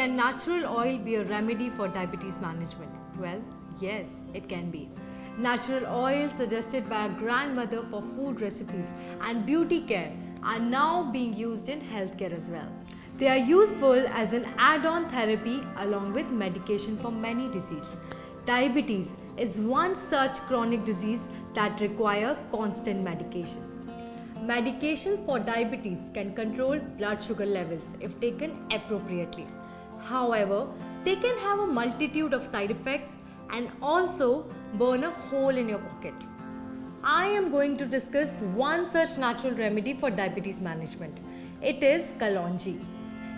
Can natural oil be a remedy for diabetes management? Well, yes, it can be. Natural oil suggested by a grandmother for food recipes and beauty care are now being used in healthcare as well. They are useful as an add-on therapy along with medication for many diseases. Diabetes is one such chronic disease that requires constant medication. Medications for diabetes can control blood sugar levels if taken appropriately. However, they can have a multitude of side effects and also burn a hole in your pocket. I am going to discuss one such natural remedy for diabetes management. It is Kalonji.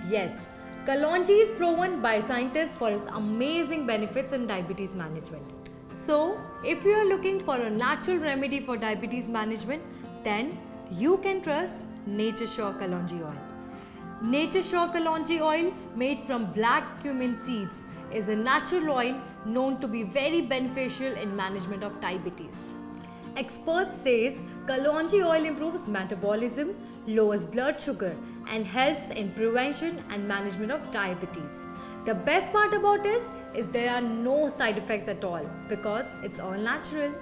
Yes, Kalonji is proven by scientists for its amazing benefits in diabetes management. So, if you are looking for a natural remedy for diabetes management, then you can trust Nature Sure Kalonji Oil. Nature Sure Kalonji Oil, made from black cumin seeds, is a natural oil known to be very beneficial in management of diabetes. Experts say Kalonji oil improves metabolism, lowers blood sugar and helps in prevention and management of diabetes. The best part about this is there are no side effects at all because it's all natural.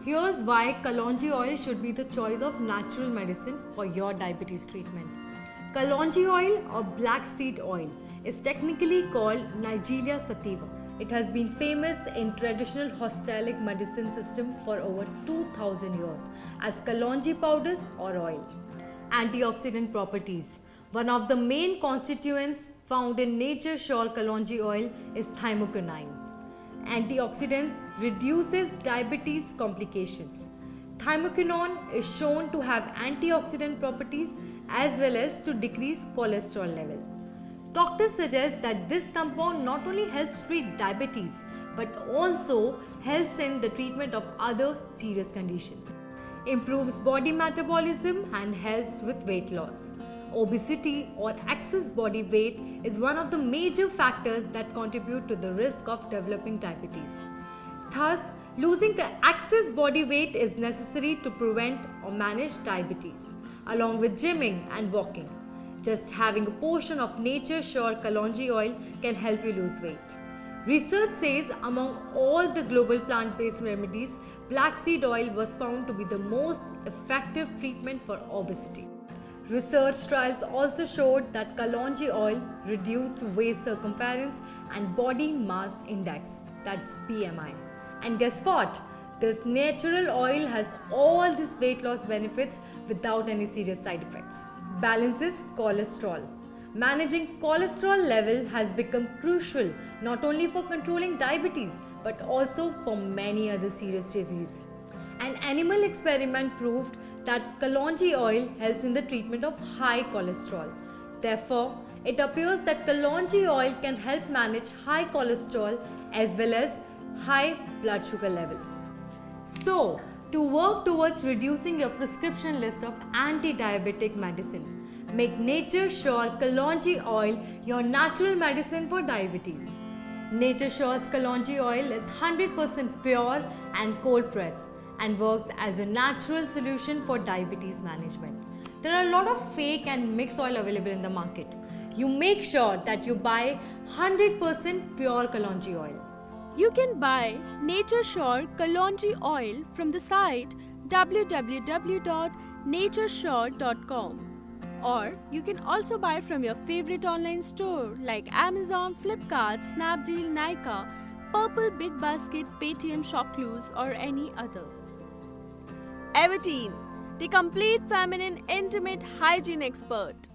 Here's why Kalonji oil should be the choice of natural medicine for your diabetes treatment. Kalonji oil or black seed oil is technically called Nigella sativa. It has been famous in traditional holistic medicine system for over 2000 years as Kalonji powders or oil. Antioxidant properties. One of the main constituents found in Nature Sure Kalonji oil is thymokinine. Antioxidants reduces diabetes complications. Thymokinone is shown to have antioxidant properties as well as to decrease cholesterol level. Doctors suggest that this compound not only helps treat diabetes but also helps in the treatment of other serious conditions. Improves body metabolism and helps with weight loss. Obesity or excess body weight is one of the major factors that contribute to the risk of developing diabetes. Thus, losing the excess body weight is necessary to prevent or manage diabetes, along with gymming and walking. Just having a portion of Nature Sure Kalonji oil can help you lose weight. Research says among all the global plant-based remedies, black seed oil was found to be the most effective treatment for obesity. Research trials also showed that Kalonji oil reduced waist circumference and body mass index, that's BMI. And guess what? This natural oil has all these weight loss benefits without any serious side effects. Balances cholesterol. Managing cholesterol level has become crucial not only for controlling diabetes but also for many other serious diseases. An animal experiment proved that Kalonji oil helps in the treatment of high cholesterol. Therefore, it appears that Kalonji oil can help manage high cholesterol as well as high blood sugar levels. So, to work towards reducing your prescription list of anti-diabetic medicine, make Nature Sure Kalonji oil your natural medicine for diabetes. Nature Sure's Kalonji oil is 100% pure and cold pressed and works as a natural solution for diabetes management. There are a lot of fake and mixed oil available in the market. You make sure that you buy 100% pure Kalonji oil. You can buy Nature Sure Kalonji Oil from the site www.naturesure.com. Or you can also buy from your favorite online store like Amazon, Flipkart, Snapdeal, Nykaa, Purple, Big Basket, Paytm, Shopclues or any other. Everteen, the complete feminine intimate hygiene expert.